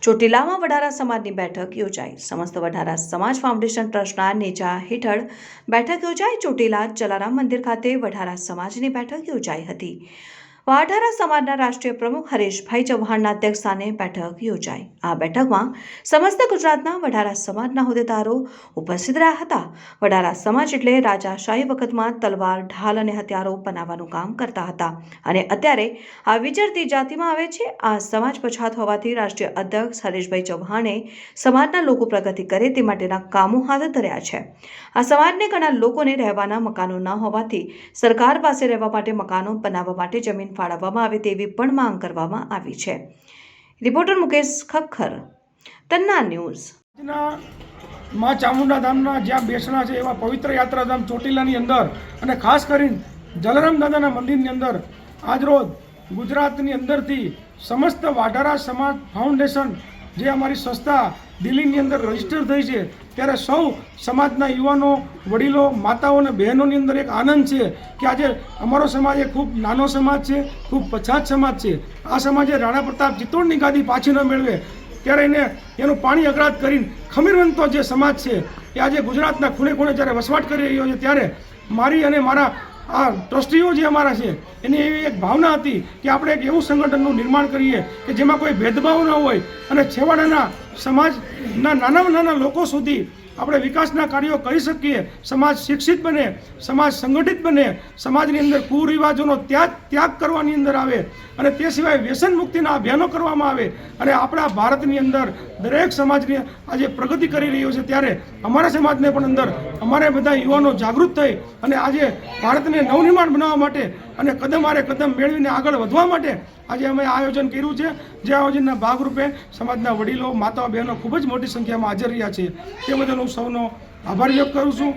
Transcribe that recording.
ચોટીલામાં વઢારા સમાજની બેઠક યોજાઈ. સમસ્ત વઢારા સમાજ ફાઉન્ડેશન ટ્રસ્ટના નેજા હેઠળ બેઠક યોજાઈ. ચોટીલા જલારામ મંદિર ખાતે વઢારા સમાજની બેઠક યોજાઈ હતી. વઢારા સમાજના રાષ્ટ્રીય પ્રમુખ હરેશભાઈ ચૌહાણના અધ્યક્ષસ્થાને બેઠક યોજાઈ. આ બેઠકમાં સમસ્ત ગુજરાતના વઢારા સમાજના હોદ્દેદારો ઉપસ્થિત રહ્યા હતા. વઢારા સમાજ એટલે રાજાશાહી વખતમાં તલવાર, ઢાલ અને હથિયારો બનાવવાનું કામ કરતા હતા અને અત્યારે આ વિચરતી જાતિમાં આવે છે. આ સમાજ પછાત હોવાથી રાષ્ટ્રીય અધ્યક્ષ હરેશભાઈ ચૌહાણે સમાજના લોકો પ્રગતિ કરે તે માટેના કામો હાથ ધર્યા છે. આ સમાજને ઘણા લોકોને રહેવાના મકાનો ન હોવાથી સરકાર પાસે રહેવા માટે મકાનો બનાવવા માટે જમીન ફાળવવામાં આવે તેવી પણ માંગ કરવામાં આવી છે. Reporter Mukesh Khakhkhar, Tanna news. માં ચામુંડા ધામના જ્યાં બેસણા છે એવા પવિત્ર યાત્રાધામ ચોટીલાની અંદર અને ખાસ કરીને જલારામ દાદાના મંદિરની અંદર આજરોજ ગુજરાતની અંદરથી સમસ્ત વઢારા સમાજ ફાઉન્ડેશન જે અમારી સંસ્થા દિલ્હીની અંદર રજીસ્ટર થઈ છે ત્યારે સૌ સમાજના યુવાનો, વડીલો, માતાઓ અને બહેનોની અંદર એક આનંદ છે કે આજે અમારો સમાજ એ ખૂબ નાનો સમાજ છે, ખૂબ પછાત સમાજ છે. આ સમાજે રાણા પ્રતાપ ચિત્તોડની ગાદી પાછી ન મેળવે ત્યારે એનું પાણી અગ્રાત કરીને ખમીરવંતો જે સમાજ છે એ આજે ગુજરાતના ખૂણે ખૂણે જ્યારે વસવાટ કરી રહ્યો છે ત્યારે મારી અને મારા આ ટ્રસ્ટીઓ જે અમારા છે એની એવી એક ભાવના હતી કે આપણે એક એવું સંગઠનનું નિર્માણ કરીએ કે જેમાં કોઈ ભેદભાવ ન હોય અને છેવાડાના સમાજના નાનામાં નાના લોકો સુધી આપણે વિકાસના કાર્યો કરી શકીએ. સમાજ શિક્ષિત બને, સમાજ સંગઠિત બને, સમાજની અંદર કુરિવાજોનો ત્યાગ કરવાની અંદર આવે અને તે સિવાય વ્યસન મુક્તિના અભિયાનો કરવામાં આવે અને આપણા ભારતની અંદર દરેક સમાજની આજે પ્રગતિ કરી રહ્યો છે ત્યારે અમારા સમાજને પણ અંદર અમારે બધા યુવાનો જાગૃત થઈ અને આજે ભારતને નવનિર્માણ બનાવવા માટે અને કદમ મેળવીને આગળ વધવા માટે આજે અમે આયોજન કર્યું છે. જે આયોજનના ભાગરૂપે સમાજના વડીલો, માતાઓ, બહેનો ખૂબ જ મોટી સંખ્યામાં હાજર રહ્યા છે. તે બદલ હું સૌનો આભાર વ્યક્ત કરું છું.